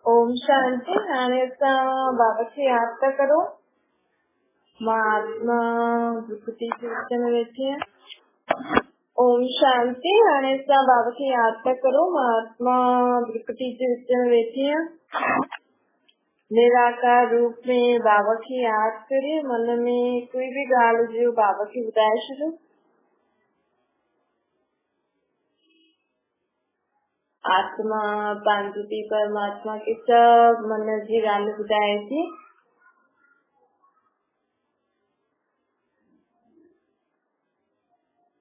ओम शांति। हाणे असां बाबा खे याद था करो। महात्मा भृकुटी जे विच में वेठी है। ओम शांति। हाणे असां बाबा खे याद था करो। महात्मा भृकुटी जे विच में वेठी है। निराकार रूप में बाबा खे याद करे। मन में कोई भी ॻाल्हि हुजे बाबा खे ॿुधाए छॾो। आत्मा पांडुती परमात्मा के सब मन जी ॻाल्हि ॿुधाए थी।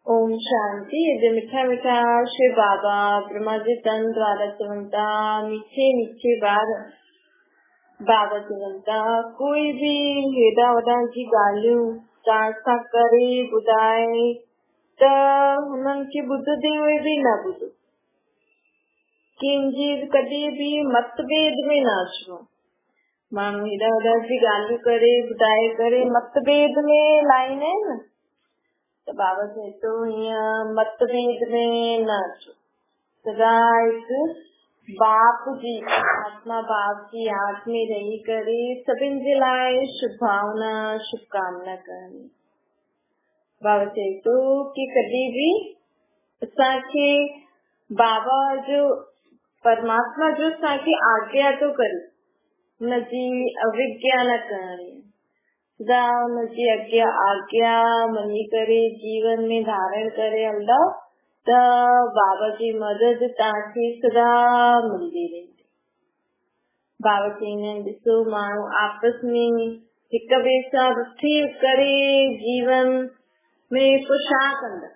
ओम शांति। ये मिठा मिठा शिव बाबा ब्रह्मा जी तन द्वारा चवंदा मीठे मीठे बार बाबा चवंदा कोई भी हेॾा वॾा जी ॻाल्हियूं तव्हां सां करे ॿुधाए त हुननि खे ॿुधंदे हुए बि न ॿुधो। कंहिंजी कॾहिं बि मतभेद में न अचो। माण्हू हेॾा वॾा जी ॻाल्हियूं करे ॿुधाए करे मतभेद में लाहींदा आहिनि न, त बाबा चए थो हीअं मतभेद में न अचो। सदा हिकु बाप जी आत्मा बाप जी यादि में रही करे सभिनि जे लाइ शुभ भावना शुभकामना करणी। बाबा चए थो कि कॾहिं बि असांखे बाबा जो परमात्मा जो असांखे आज्ञा थो करे, हुनजी अविज्ञा न करणी। सदा हुनजी आज्ञा मञी करे जीवन में धारण करे हलंदव त बाबा जी मदद तव्हांखे सदा मिलंदी रहंदी। बाबा चईंदा आहिनि ॾिसो माण्हू आपस में हिक ॿिए सां रुठी करे जीवन में पोइ छा कंदा।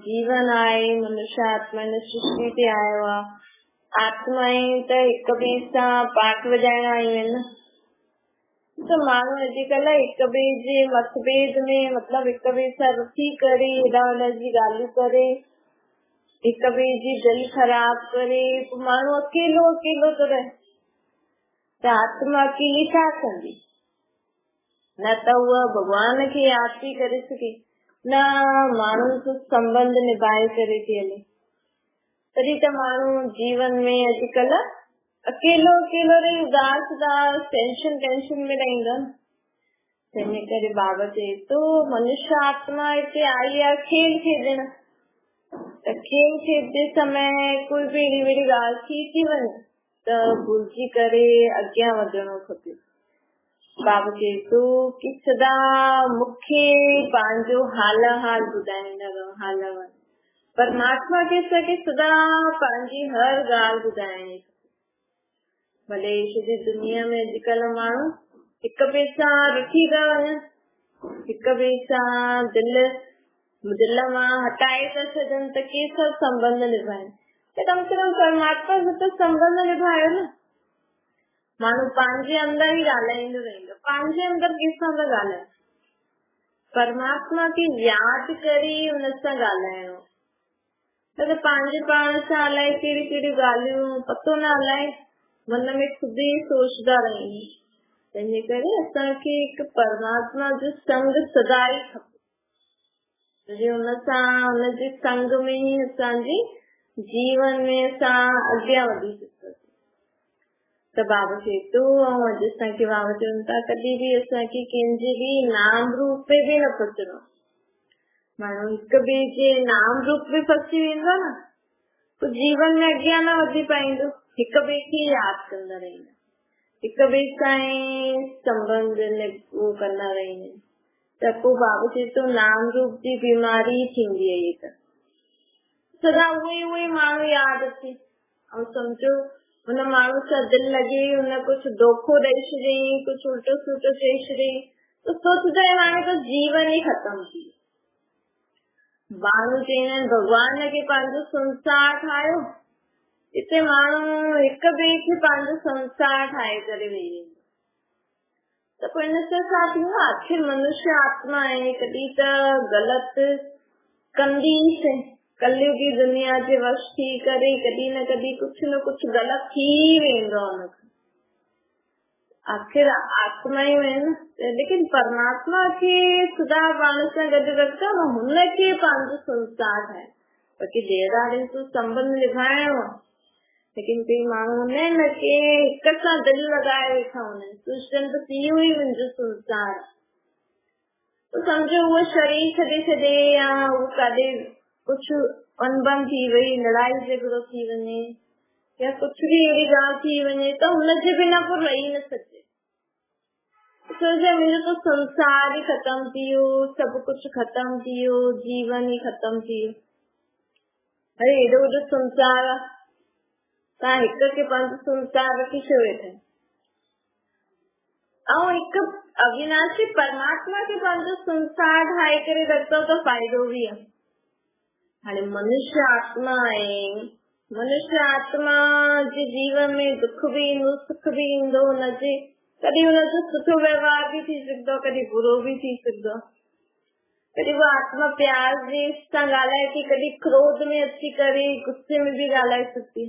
जीवन आहे, मनुष्य आत्मा इन सृष्टि ते आयो आहे। आत्माएं त हिक ॿिए सां पाठ वॼाइण आयूं आहिनि। त माण्हू अॼुकल्ह हिक ॿिए जे मतभेद में मतिलबु हिक ॿिए सां रुठी करे हेॾा वॾा जी ॻाल्हियूं करे हिक ॿिए जी दिलि ख़राब करे पोइ माण्हू अकेलो अकेलो थो रहे। त आत्मा अकेली छा कंदी? न त उहा भॻवान खे यादि थी करे सघे, न माण्हू सां संबंध निभाए करे थी हले। तॾहिं त माण्हू जीवन में अॼुकल्ह अकेलो अकेलो रही उदास उदास टेंशन में रहंदा। तंहिंजे करे बाबा चए थो मनुष्य आत्मा हिते आई आहे खेल खेॾण। त खेल खेॾते समय कोई भी अहिड़ी वहिड़ी ॻाल्हि थी वञे त भुलिजी करे अॻियां वधणो खपे। बाबा चए थो कि सदा मूंखे पंहिंजो हाल ॿुधाईंदा रहो। हाल परमात्मा खे असांखे सदा पंहिंजी हर ॻाल्हि ॿुधाइणी। भले सॼी दुनिया में अॼुकल्ह माण्हू हिक ॿिए सां रुठी था वञनि, हिक ॿिए सां दिल मां हटाए था छॾनि त कंहिंसां संबंध निभाइनि। त कम से कम परमात्मा सां त संबंध निभायो न। माण्हू पंहिंजे अंदर ई ॻाल्हाईंदो रहंदो। पंहिंजे अंदर कंहिंसां था ॻाल्हाए? परमात्मा खे यादि करे हुन सां ॻाल्हाइणो। त पंहिंजे पाण सां अलाए कहिड़ी कहिड़ी ॻाल्हियूं पतो न अलाए मन में खुदि ई सोचदा रहंदा। तंहिंजे करे असांखे हिकु परमात्मा जो संग सदा ई खपे। हुन सां हुनजे संग में ई असांजी जीवन में असां अॻियां वधी सघंदासीं। त बाबा चए थो ऐं अॼु असांखे बाबा चवनि था कॾहिं बि असांखे कंहिंजे बि नाम रूप में बि न फसणो। माण्हू हिक ॿिए जे नाम रूप में फसी वेंदो न तो जीवन में अॻियां न वधी पाईंदो। हिक ॿिए खे यादि कंदा रहंदा, हिक ॿिए सां संबंध कंदा रहंदा। त पोइ बाबा चए थो नाम रूप जी बीमारी थींदी आहे। इहे त सदा उहे ई माण्हू यादि अचे ऐं सम्झो हुन माण्हू सां दिलि लॻे, हुन कुझु धोखो ॾेई छॾियईं, कुझु उल्टो सुल्टो चई छॾियईं त सोचदा आहिनि हाणे त जीवन ई ख़तम थी। माण्हू चवंदा आहिनि भॻवान खे पंहिंजो संसार ठाहियो। हिते माण्हू हिक ॿिए खे पंहिंजो संसार ठाहे करे वेही रहंदो। त पोइ हिन सां छा थींदो? आखिर मनुष्य आत्मा आहे, कॾहिं त ग़लति कंदी से कलयुगी दुनिया जे वश थी करे कॾहिं न कॾहिं कुझु न कुझु ग़लति थी वेंदो हुनखे। आखिर आत्मा ई आहिनि। लेकिन परमात्मा खे सदा पाण सां गॾु रखंदा हुनखे पंहिंजो संसार ठाहे। बाक़ी देर रात संबंध निभाइणो लेकिन कई माण्हू हूंदा आहिनि न के हिक सां दिलि लॻाए वेठा हूंदा आहिनि, सोचनि बसि इहो ई मुंहिंजो संसार, तो सम्झो उहो शरीर छॾे छॾे या उहो काॾे कुझु अनबन थी वई, लड़ाई झगड़ो थी वञे या कुझु बि अहिड़ी ॻाल्हि थी वञे त हुनजे बिना पोइ रही न सघे। मुंहिंजो तो संसार ई ख़तम थी वियो, सभु कुझु ख़तम थी वियो, जीवन ई ख़तम थी वियो। अरे एॾो वॾो संसार आहे, तव्हां हिक खे पंहिंजो संसार रखी छो वेठा, ऐं हिकु अविनाशी परमात्मा खे पंहिंजो संसार ठाहे करे रखो त फ़ाइदो बि आहे। हाणे मनुष्य आत्मा आहे, मनुष्य आत्मा जे जीवन में दुख बि ईंदो, सुख बि ईंदो, हुनजे कॾहिं हुनजो सुठो व्यवहार बि थी सघंदो, कॾहिं बुरो बि थी सघंदो, कॾहिं वो आत्मा प्यार जे सां ॻाल्हाए थी, कॾहिं क्रोध में अची करे गुस्से में बि ॻाल्हाए सघंदी।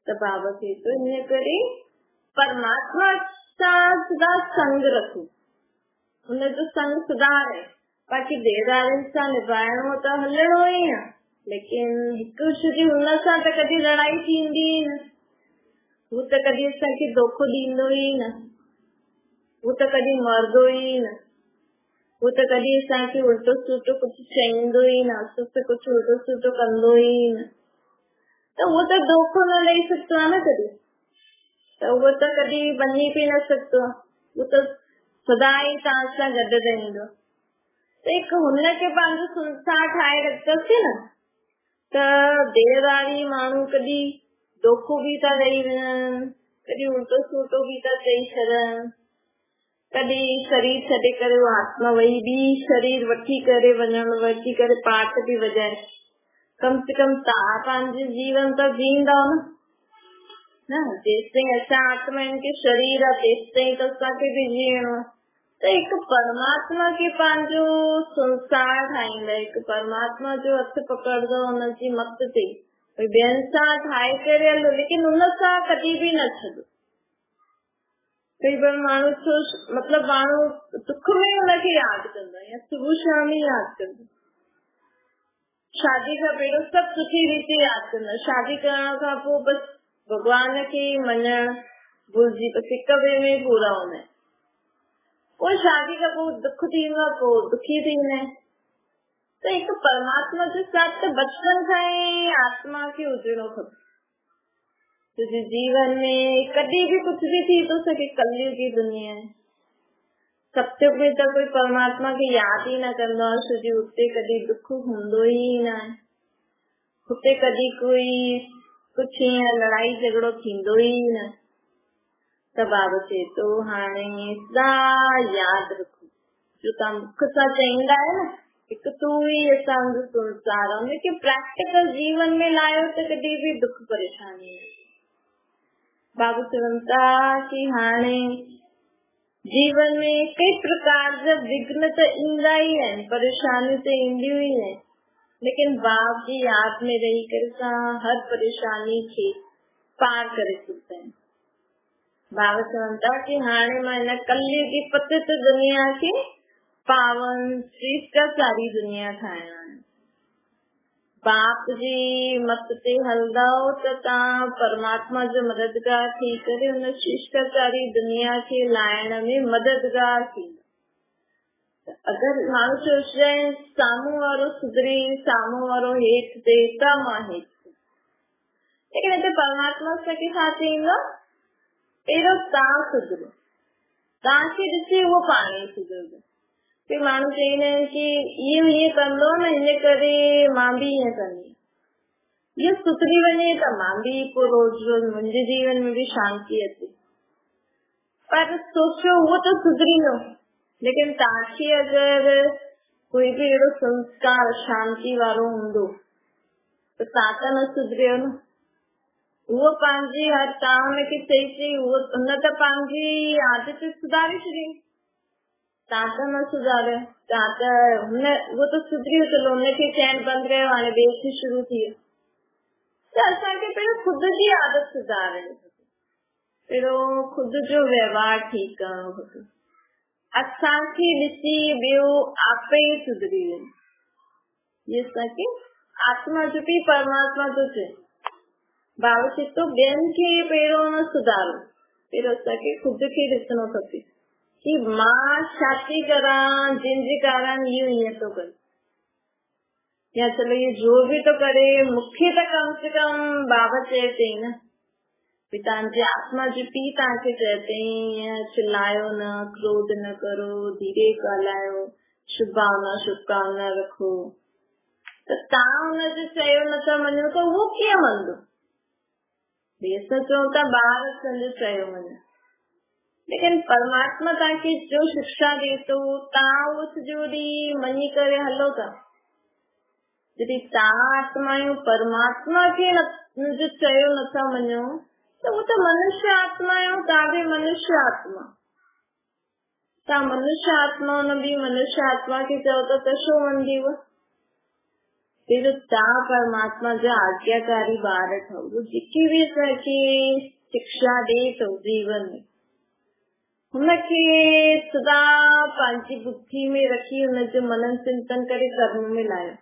त बाबा खे तो इन करे परमात्मा सां सदा संग रखो, हुनजो संग सदा रहे। बाक़ी देदारनि सां निभाइणो त हलणो ई आहे, लेकिन हिकु छुटी हुन सां त कॾहिं लड़ाई थींदी ई न, हू त कॾहिं असांखे धोखो ॾींदो ई न, हू त कॾहिं मरंदो ई न, हू त कॾहिं असांखे उल्टो सुल्टो कुझु चईंदो ई न, असां कुझु उल्टो सुल्टो कंदो ई न, त उहो त धोखो न ॾेई सघंदो आहे न कॾहिं, त उहो त कॾहिं वञी बि न सघंदो आहे, उहो त सदा ई तव्हां सां गॾु रहंदो। त हिकु हुनखे पंहिंजो संसार ठाहे रखंदासीं न त देरदारी माण्हू कॾहिं धोखो बि था ॾेई वञनि, कॾहिं उल्टो सुल्टो बि था चई छॾनि, कॾहिं शरीर छॾे करे आत्मा वही बि शरीर वठी करे वञण, वठी करे पाठ बि वॼाए, कम से कम तव्हां पंहिंजे जीवन त जींदव न, जेसिताईं असां आत्मा खे शरीर आहे तेसिताईं त असांखे बि जीअणो आहे। त हिकु परमात्मा खे पंहिंजो संसार ठाहींदा, हिकु परमात्मा जो हथ पकड़ंदो, हुनजी मत ते ॿियनि सां ठाहे करे हलो, लेकिन हुन सां कॾहिं बि न छॾो। कई बार माण्हू मतिलबु माण्हू दुख में हुनखे यादि कंदो या सुबुह शाम ई यादि कंदो, शादी खां पहिरियों सभु सुठी रीति यादि कंदो, शादी करण खां पोइ बसि भॻवान खे मञण भुलिजी बसि हिक ॿिए में पूरा हूंदा आहिनि, पोइ शादी खां पोइ दुख थींदो आहे, पोइ दुखी थींदा आहिनि। त हिकु परमात्मा जो साथ त बचपन खां ई आत्मा खे हुजणो खपे, तुंहिंजे जीवन में कॾहिं बि कुझु बि थी थो सघे, कलयुग जी दुनिया आहे, सत्युग में त कोई परमात्मा खे यादि ई न कंदो आहे, छोजी हुते कॾहिं दुख हूंदो ई न आहे, हुते कॾहिं कोई कुझु ईअं लड़ाई झगड़ो थींदो ई न। त बाबा चए थो हाणे सदा यादि रखो, जो तव्हां मुख सां चईंदा आहियो न हिकु तू ई असांजो संसार आहे, हुनखे प्रैक्टिकल जीवन में लायो त कॾहिं बि दुख परेशानी न। बाबा चवनि था कि हाणे जीवन में कई प्रकार जा विघ्न त ईंदा ई आहिनि, परेशानियूं त ईंदियूं ई आहिनि, लेकिन बाप जी यादि में रही करे तव्हां हर परेशानी खे पार करे सघंदा आहिनि। बाबा चवनि था कि हाणे मां हिन कलयुग जी पतित दुनिया खे पावन श्रेष्ठाचारी दुनिया ठाहिणा आहे। बाप जी मत ते हलंदव त तव्हां परमात्मा जो मददगार थी करे हुन श्रेष्ठाचारी दुनिया खे लाइण में मददगार थींदा। अगरि माण्हू सोचंदा आहिनि साम्हूं वारो सुधरे, साम्हूं वारो हेठि थिए त मां हेठि, लेकिन हिते परमात्मा असांखे छा चईंदो, पहिरियों तव्हां सुधरो, तव्हांखे ॾिसी उहो पाण ई सुधरंदो। कोई माण्हू चईंदा आहिनि कि इहो हीअं कंदो न, हिन करे मां बि हीअं कंदी, इहो सुधरी वञे त मां बि पोइ रोज़ रोज़ मुंहिंजे जीवन में बि शांती अचे। पर सोचो उहो त सुधरींदो, लेकिन तव्हांखे अगरि कोई बि अहिड़ो संस्कार शांती वारो हूंदो त तव्हां त न सुधरियो न। उहो पंहिंजी हर तव्हां हुनखे चई उहो हुन त पंहिंजी आदत सुधारे छॾी, तव्हां त न सुधारियो, तव्हां त उहो त सुधरी वियो, चलो हुनखे चइण बंदि कयो, हाणे ॿिए खे शुरू थी वियो। त असांखे पहिरियों ख़ुदि जी आदत सुधारणी खपे, पहिरियों ख़ुदि जो व्यवहार ठीकु करणो खपे, असांखे ॾिसी ॿियो आपे ई सुधरी वञे। इहे असांखे आत्मा जो बि परमात्मा थो चए, बाबा चए थो ॿियनि खे पहिरियों न सुधारो, पहिरियों असांखे ख़ुदि खे ॾिसणो खपे कि मां छा थी करां जंहिंजे कारण इहो ईअं थो करे, या चलो ये जो भी तो करे मूंखे त कम से कम बाबा चए थई न भी तव्हांजी आत्मा जो पीउ तव्हांखे चए थई चिल्लायो न, क्रोध न करो, धीरे ॻाल्हायो, शुभ भावना शुभकामना रखो। त तव्हां हुनजो चयो नथा मञो त उहो कीअं मञंदो? असां चऊं था ॿार असांजो चयो मञो, लेकिन परमात्मा तव्हांखे जो शिक्षा ॾे थो तव्हां उहो सॼो ॾींहुं मञी करे हलो था। जॾहिं तव्हां आत्मायूं परमात्मा खे जो चयो नथा मञो त उहो त मनुष्य आत्मा आहियो, तव्हां बि मनुष्य आत्मा, तव्हां मनुष्य आत्मा हुन बि मनुष्य आत्मा खे चओ त छो मञदीव? फिर तव्हां परमात्मा जा आज्ञाकारी ॿार ठहो, जेके बि असांखे शिक्षा ॾे थो जीवन में हुनखे सदा पंहिंजी बुद्धि में रखी हुनजो मनन चिंतन करे कर्म में लायो।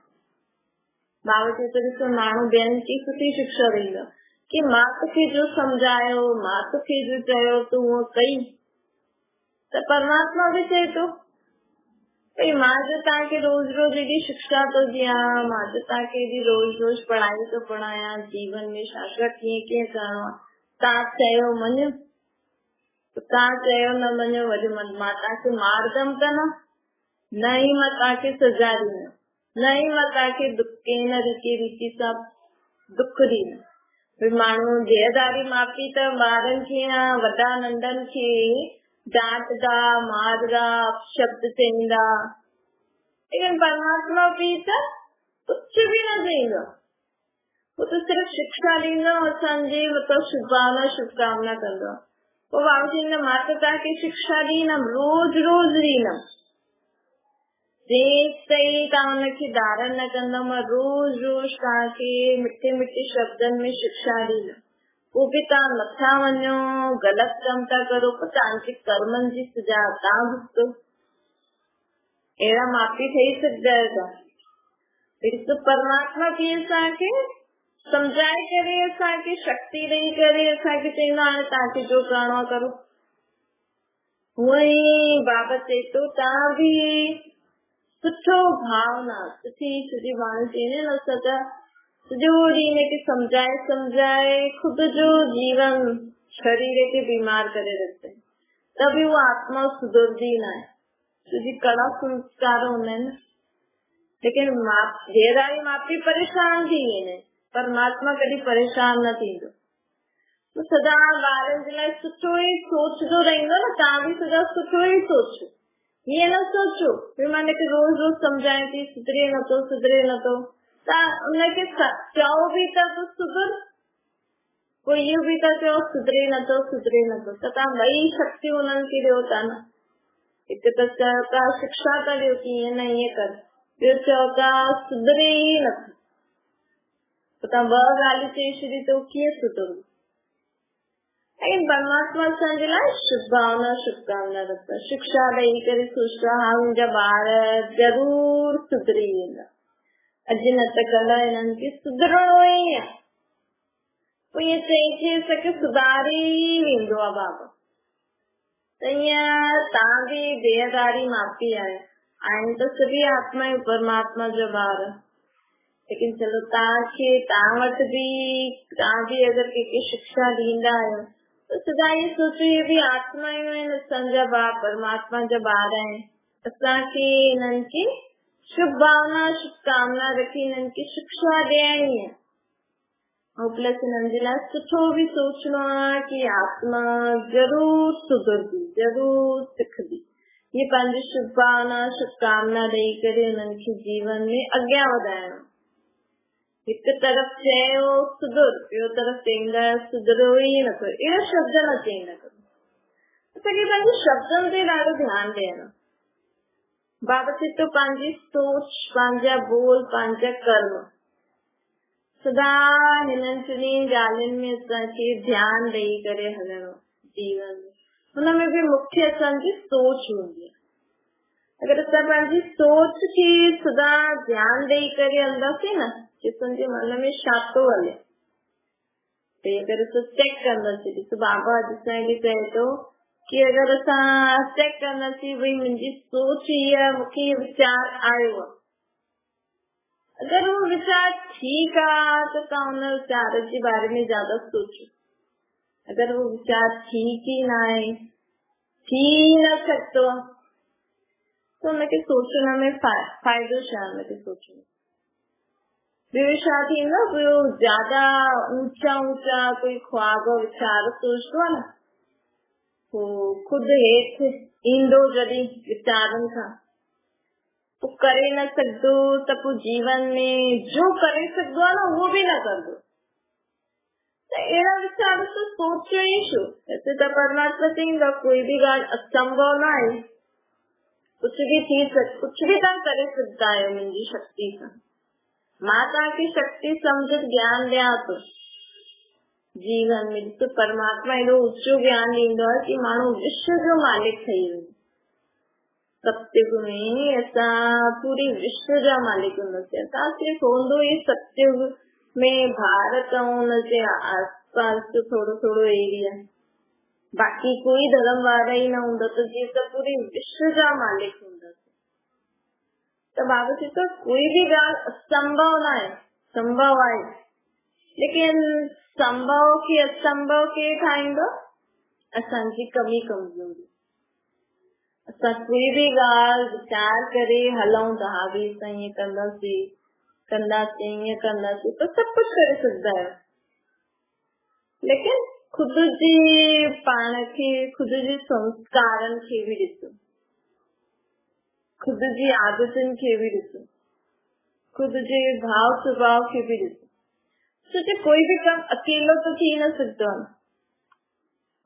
बाबा चए थो ॾिसो माण्हू ॿियनि खे सुठी शिक्षा ॾींदो कि मां तोखे जो सम्झायो, मां तोखे जो चयो तूं उहो कई, त परमात्मा बि चए थो भई मां जो तव्हांखे रोज़ रोज़ एॾी शिक्षा थो ॾियां, मां जो तव्हांखे एॾी रोज़ रोज़ पढ़ाई थो पढ़ायां, जीवन में छा छा कीअं कीअं करिणो आहे, तव्हां चयो मञो, तव्हां चयो न मञो, वरी मां तव्हांखे मारदमि त न ई मां तव्हांखे सजा ॾींदमि, न ई मां तव्हांखे कंहिं न रीति सां दुख ॾींदमि। भई माण्हू देहदारी माउ पीउ त ॿारनि खे या वॾा नंढनि खे डांटदा, मारदा, शब्द चईंदा, लेकिन परमात्मा पीउ त कुझु बि न चईंदो, वो तो सिर्फ शिक्षा ॾींदो, असांजे मतिलबु शुभ भावना शुभकामना कंदो। पोइ बाबा चईंदा मां त तव्हांखे शिक्षा ॾींदमि, रोज़ रोज़ ॾींदमि, जेसि ताईं तव्हां हुनखे धारण न कंदव मां रोज़ रोज़ तव्हांखे मिठे मिठे शब्दनि में शिक्षा ॾींदमि। पोइ बि तव्हां नथा वञो, ग़लति कम था करो, पोइ तव्हांजे कर्मनि जी सजा तव्हां भुगतो। अहिड़ा माउ पीउ ठही सघंदा आहियो छा? परमात्मा कीअं असांखे सम्झाए करे असांखे शक्ति ॾेई करे असांखे चईंदो हाणे तव्हांखे जो करिणो आहे करो। हूअं ई बाबा चए थो तव्हां बि सुठो भावना सुठी सुठी माण्हू चईंदा आहिनि असां त सॼो ॾींहुं हिनखे सम्झाए खुद जो जीवन शरीर खे बीमार करे रखते त बि उहा आत्मा सुधरदी न आहे, छोकी कड़ा संस्कार हूंदा आहिनि। लेकिन देहदारी माउ पीउ परेशान थी वेंदा आहिनि, परमात्मा कॾहिं परेशान न थींदो। तो सदा ॿारनि जे लाइ सुठो ई सोचंदो रहंदो न, तव्हां बि सदा सुठो ई सोचो, हीअं न सोचो भई मां हिनखे रोज़ रोज़ सम्झायां थी सुधरे नथो, तव्हां हुनखे चओ बि था त सुधर, पोइ इहो बि था चओ सुधरे नथो, त तव्हां ॿई शक्ति हुननि खे ॾियो था न। हिकु त चओ था शिक्षा था ॾियो की ईअं न ईअं कर, ॿियो चओ था सुधरे ई नथो, त तव्हां ॿ ॻाल्हियूं चई छॾी त कीअं सुधरंदो? लेकिन परमात्मा असांजे लाइ शुभ भावना शुभकामना रखंदा, शिक्षा ॾेई करे सोचंदा हा मुंहिंजा ॿार ज़रूर सुधरी वेंदा, अॼु न त कल्ह हिननि खे सुधरणो ई आहे। पोइ ईअं चई असांखे सुधारी वेंदो आहे बाबा। त ईअं तव्हां बि देहदारी माउ पीउ आहिनि त सभी आत्मायूं परमात्मा जा ॿार, लेकिन चलो तव्हां वटि बि तव्हां बि अगरि कंहिंखे शिक्षा ॾींदा आहियो त सदा इहे सोचो इहे बि आत्मायूं आहिनि, असांजा ॿार परमात्मा जा ॿार आहिनि, असांखे हिननि खे शुभ भावना शुभकामना रखी हिननि खे शिक्षा ॾियणी आहे ऐं प्लस हिननि जे लाइ सुठो बि सोचणो आहे कि आत्मा ज़रूर सुधरदी, ज़रूर सिखदी। ये पंहिंजी शुभ भावना शुभकामना ॾेई करे हुननि खे जीवन में अॻियां वधाइणो। हिकु तरफ़ चयो सुधर, ॿियो तरफ़ चईंदा सुधरो ई नथो, अहिड़ा शब्द न चईंदा करो। असांखे पंहिंजे शब्दनि ते ॾाढो ध्यानु ॾियणो। बाबा चए थो पंहिंजी सोच, पंहिंजा बोल, पंहिंजा कर्म सदा हिननि टिनी ॻाल्हियुनि में असांखे ध्यानु ॾेई करे हलणो जीवन में। हुनमें बि मुख्य असांजी सोच हूंदी आहे। अगरि असां पंहिंजी सोच खे सदा ध्यानु ॾेई करे हलंदासीं न कि असांजे मन में छा थो हले, भई अगरि असां चेक कंदासीं, ॾिसो बाबा असांखे चए थो कि अगरि असां चेक कंदासीं भई मुंहिंजी सोच हीअ, मूंखे इहो वीचार आयो आहे, अगरि वो विचार ठीक आहे त तव्हां हुन विचार जे बारे में ज्यादा सोचो। अगरि वो विचार ठीक ई न आहे, थी न सघंदो आहे, त हुनखे सोचण में फ़ाइदो छा आहे? हुनखे सोचण ॿियो छा थींदो? ॿियो ज्यादा ऊंचा ऊंचा कोई ख्वाब विचार सोचदो आहे न, पोइ खुदि हेठि ईंदो जॾहिं वीचारनि खां, पोइ करे न सघंदो, त पोइ जीवन में जो करे सघंदो आहे न उहो बि न कंदो। त अहिड़ा वीचार तो सोचो ई छो? ऐसे त परमात्मा चईंदो कोई बि ॻाल्हि असंभव न आहे, कुछ भी थी कुछ भी तव्हां करे सघंदा आहियो मुंहिंजी शक्ति सां। मां तव्हांखे शक्ति सम्झ ज्ञान ॾियां थो जीवन में। तो परमात्मा एॾो ऊंचो ज्ञान ॾींदो आहे कि माण्हू विश्व जो मालिक ठही वञे। सत्युग में असां पूरे विश्व जा मालिक हूंदासीं। असां सिर्फ़ हूंदो ई सत्युग में भारत ऐं हुनजे आसपास जो थोरो थोरो एरिया, बाक़ी कोई धर्म वारा ई न हूंदा, त जीअं त पूरे विश्व जा मालिक हूंदासीं। त बाबा चए थो कोई भी ॻाल्हि असंभव न आहे, संभव आहे। लेकिन संभव खे असंभव केरु ठाहींदो? असांजी कमी कमज़ोरी। असां कोई भी ॻाल्हि वीचार करे हलूं था, हा भई असां ईअं कंदासीं ईअं कंदासीं, त सभु कुझु करे सघंदा आहियो। लेकिन खुद जी पाण खे, खुद जे संस्कारनि खे बि ॾिसो, खुद जी आदतुनि खे बि ॾिसो, खुद जे भाव स्वभाव खे बि ॾिसो। सोचे कोई भी कम अकेलो तो थी न सघंदो आहे।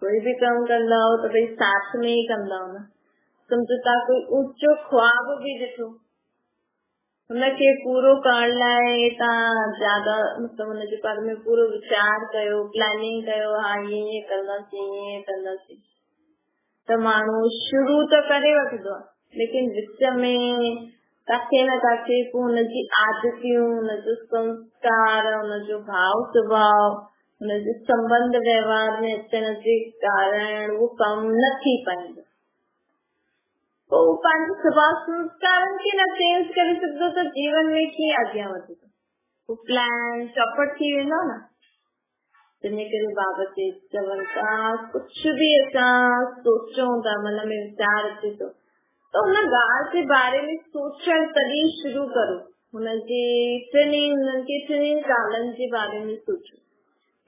कोई भी कम कंदा हो त भई साथ में ही कंदा हो न। सम्झो तव्हां कोई ऊंचो ख्वाब भी ॾिठो, हुनखे पूरो करण लाइ तव्हां ज्यादा मतिलबु हुनजे बारे में पूरो वीचार कयो, प्लानिंग कयो, हा ईअं कंदासीं ईअं कंदासीं, त माण्हू शुरू त करे वठंदो आहे, लेकिन विच में काथे न काथे पोइ हुनजी आदतियूं, हुनजो संस्कार, हुनजो भाव स्वभाव, हुनजे संबंध व्यवहार में अचण जे कारण उहो कम न थी पाईंदो। पोइ पंहिंजे स्वभाव संस्कारनि खे न चेंज करे सघंदो त जीवन में कीअं अॻियां वधंदो? पोइ प्लान चौपट थी वेंदो न। तंहिंजे करे बाबा चवनि था कुझु बि असां सोचूं था, मन में वीचार अचे थो, तो हुन ॻाल्हि जे बारे में सोचण तॾहिं शुरू करो। हुनजे टिनी ॻाल्हियुनि जे बारे में सोचो।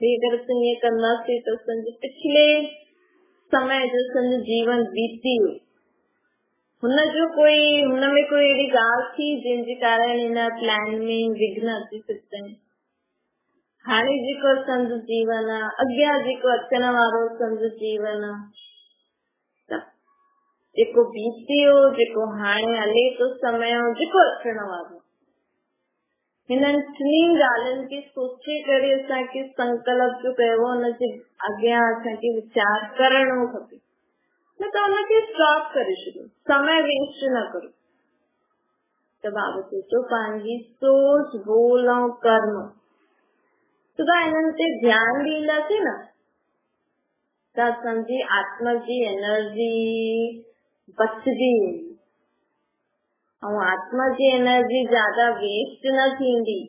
भई अगरि असां ईअं कंदासीं त असांजे पिछले समय जो असांजो जीवन बीती वियो, हुनजो हुनमें कोई अहिड़ी ॻाल्हि थी जंहिंजे कारण हिन प्लान में विघ्न अची सघंदा आहिनि। हाणे जेको असांजो जीवन आहे, अॻियां जेको अचण वारो असांजो जीवन आहे, जेको बीती वियो, जेको हाणे हले थो समय, जेको अचण वारो, हिननि टिनी ॻाल्हियुनि खे सोचे करे असांखे संकल्प जो कयो, हुनजे अॻियां असांखे वीचार करणो खपे, न त हुनखे स्टॉप करे छॾियो, समय वेस्ट न करो। त बाबा सोचो पंहिंजी सोच, बोल ऐं कर्म तव्हां हिननि ते ध्यानु ॾींदासीं न, त असांजी आत्मा जी एनर्जी बचदी वेंदी, ऐं आत्मा जी एनर्जी ज्यादा वेस्ट न थींदी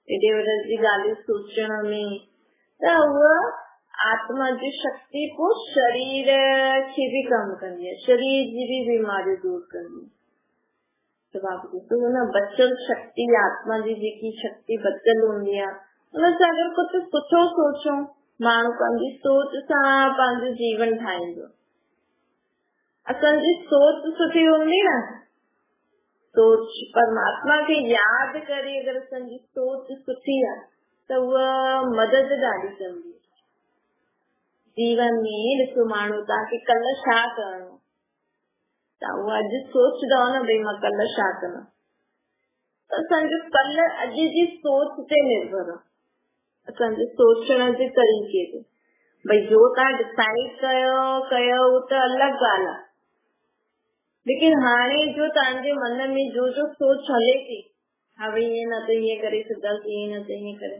एॾे वॾे जी ॻाल्हियूं सोचण में। त उहा आत्मा जी शक्ति पोइ शरीर खे बि कमु कंदी आहे, शरीर जी बि बीमारियूं दूर कंदी आहे। त बाबा ॾिसो न, बचल शक्ति, आत्मा जी जेकी शक्ति बचल हूंदी आहे, हुन सां अगरि कुझु सुठो सोचूं, माण्हू पंहिंजी सोच सां पंहिंजो जीवन ठाहींदो। असांजी सोच सुठी हूंदी न, सोच परमात्मा खे यादि करे अगरि असांजी सोच सुठी आहे त उहा मदद ॾाढी कंदी। जीवन में ॾिसो माण्हू तव्हांखे कल्ह छा करणो, तव्हां उहा अॼु सोचंदव न भई मां कल्ह छा कंदमि, त असांजो कल्ह अॼु जी सोच ते निर्भर आहे, असांजे सोचण जे तरीक़े ते। भई जो तव्हां डिसाइड कयो त अलॻि ॻाल्हि आहे, लेकिन हाणे जो तव्हांजे मन में जो सोच हले थी, हा भई ईअं न त ईअं करे सघंदासीं, ईअं न त ईअं करे,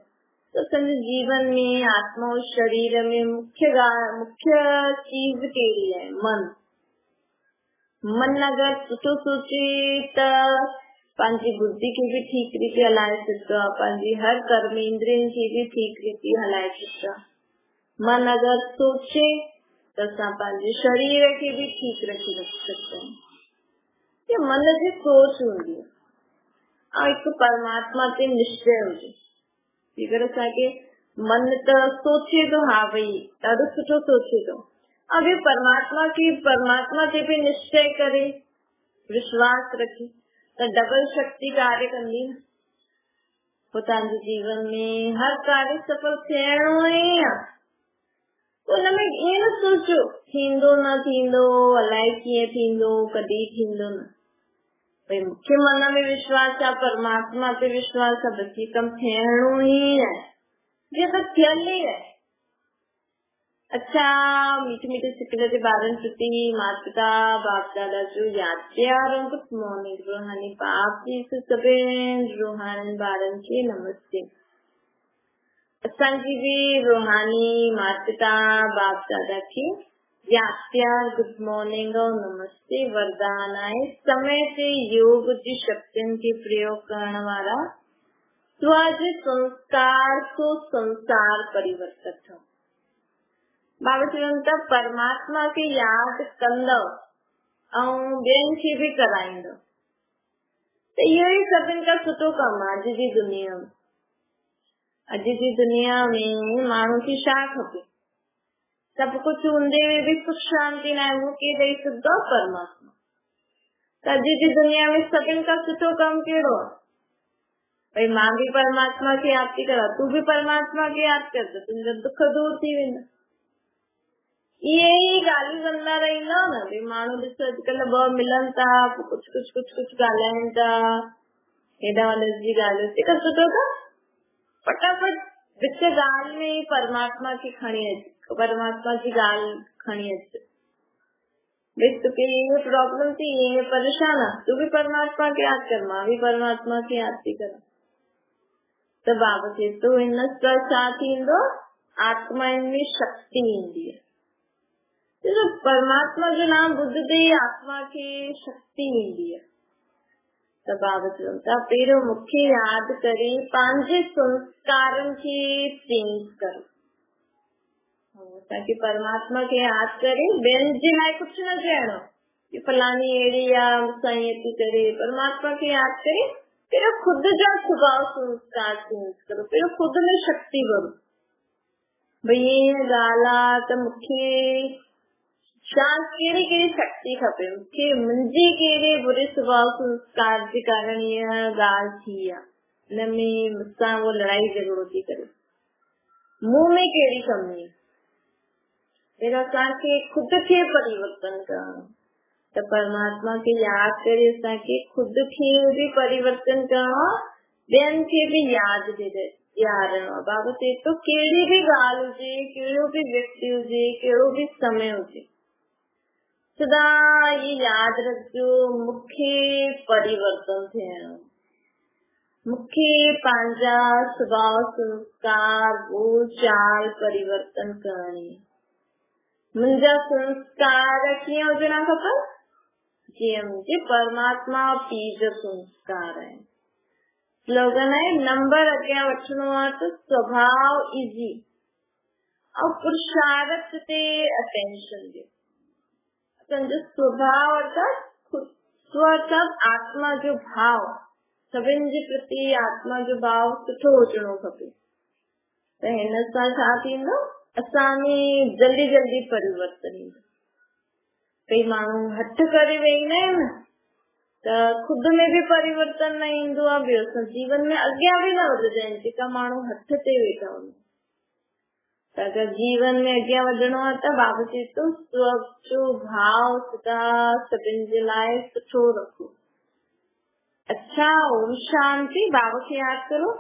तो असांजे जीवन में आत्मा और शरीर में मुख्य चीज कहिड़ी है? मन अगर सुठो सोचे त पंहिंजी बुद्धि खे भी ठीक रीति हलाए सघंदो आहे, पंहिंजी हर कर्म इंद्रियन खे भी ठीक रीति हलाए सघंदो आहे। मन अगर सोचे त असां पंहिंजे शरीर खे भी ठीक रखी सघंदा आहियूं। ये मन जी सोच हूंदी आहे। हिकु परमात्मा ते निश्चय हुजे। अगर असांखे मन त सोचे तो हाँ भई ॾाढो सुठो सोचे तो, अब ये परमात्मा ते भी निश्चय करे, विश्वास रखे त डबल शक्ति कार्य कंदी न। पोइ तव्हांजे जीवन में हर कार्य सफल थियणो ई आहे। उनमें ईअं न सोचो थींदो न थींदो, अलाए कीअं थींदो, कॾहिं थींदो न। भई मूंखे मन में विश्वास आहे, परमात्मा ते विश्वास आहे, बस ये कम थियणो ई आहे, ये त थियल ई आहे। अच्छा, मीठे मीठे सिकले जे ॿारनि प्रति माता पिता बाप दादा जो याद प्यार और गुड मॉर्निंग। रूहानी बाप जी सभिनि रूहानी ॿारनि खे नमस्ते। असांजी भी रूहानी माता पिता बाप दादा खे याद प्यार गुड मॉर्निंग और नमस्ते। वरदान आहे समय से योग जी शक्तियुनि खे प्रयोग करण वारा स्वज संस्कार को संसार परिवर्तक ठो। बाबा चवनि था परमात्मा खे याद कंदव ऐं ॿियनि खे भी कराईंदव त इहो ई सभिनि खां सुठो कमु आहे अॼु जी दुनिया में। अॼु जी दुनिया में माण्हू खे छा खपे? सभु कुझु हूंदे भी सुख शांति न आहे, उहो केरु ॾेई सघंदो आहे? परमात्मा। त अॼु जी दुनिया में सभिनि खां सुठो कमु कहिड़ो आहे? भई मां भी परमात्मा खे यादि थी करां, तूं भी परमात्मा खे यादि कर त तुंहिंजा दुख दूर थी वेंदा। इहे ई ॻाल्हियूं कंदा रहंदा न। भई माण्हू ॾिसो अॼुकल्ह ॿ मिलनि था, कुझु ॻाल्हाइनि था, हेॾा होॾा जी ॻाल्हियूं तंहिं खां सुठो त फटाफट विच ॻाल्हि में परमात्मा खे खणी अच, परमात्मा जी ॻाल्हि खणी अच। भई तोखे ये प्रॉब्लम थी, ये परेशान आहे, तूं भी परमात्मा खे यादि कर, मां भी परमात्मा खे यादि थी करां। त बाबा चए थो हिन सां छा थींदो? आत्मा में शक्ति ईंदी आहे। परमात्मा जो नाम ॿुधदे ही आत्मा खे शक्ति ईंदी आहे। त बाबा चवनि था पहिरियों मूंखे यादि करे पंहिंजे संस्कारनि खे चेंज करो। ताकि परमात्मा खे यादि करे ॿियनि जे लाइ कुझु न चइणो कि फलानी अहिड़ी आहे, मूंसां ईअं थी करे। परमात्मा खे यादि करे पहिरियों खुद जा स्वभाव संस्कार चेंज करो, पहिरियों खुद में शक्ति भरो। भई ईअं ॻाल्हि आहे त मूंखे छा कहिड़ी कहिड़ी शक्ति खपे, मूंखे मुंहिंजी कहिड़े बुरे स्वभाव संस्कार जे कारण ईअं ॻाल्हि थी आहे, हिनमें मूंसां उहो लड़ाई झगड़ो थी करे, मूं में कहिड़ी कमी आहे। फिर असांखे खुद खे परिवर्तन करणो। त परमात्मा खे यादि करे असांखे खुद खे भी परिवर्तन करणो आहे, ॿियनि खे भी यादि ॾियारणो आहे। बाबा चए थो कहिड़ी भी ॻाल्हि हुजे, कहिड़ो भी व्यक्ति हुजे, कहिड़ो भी समय हुजे, सदा ये याद रखियो मूंखे परिवर्तन थियणो, मूंखे पंहिंजा स्वभाव संस्कार बोल चाल परिवर्तन करणी। मुंहिंजा संस्कार कीअं हुजणा खपनि? जीअं मुंहिंजे परमात्मा पीउ जो संस्कार आहे। स्लोगन आहे नंबर अॻियां वठिणो आहे त स्वभाव इज़ी और पुरुषार्थ ते अटेंशन ॾियो। असांजो स्वभाव अर्थात आत्मा जो भाव, सभिनि जे प्रति आत्मा जो भाव सुठो हुजणो खपे। त हिन सां छा थींदो? असां में जल्दी जल्दी परिवर्तन ईंदो। कई माण्हू हठ करे वेहींदा आहिनि न त खुद में भी परिवर्तन न ईंदो आहे, ॿियो असां जीवन में अॻियां भी न वधंदा आहिनि जेका माण्हू हठ ते वेठा हूंदा। अगर जीवन में अॻियां वधणो आहे त बाबा चए थो जो भाव सदा सभिनि जे लाइ सुठो रखो। अच्छा, ओम शांति। बाबा खे यादि करो।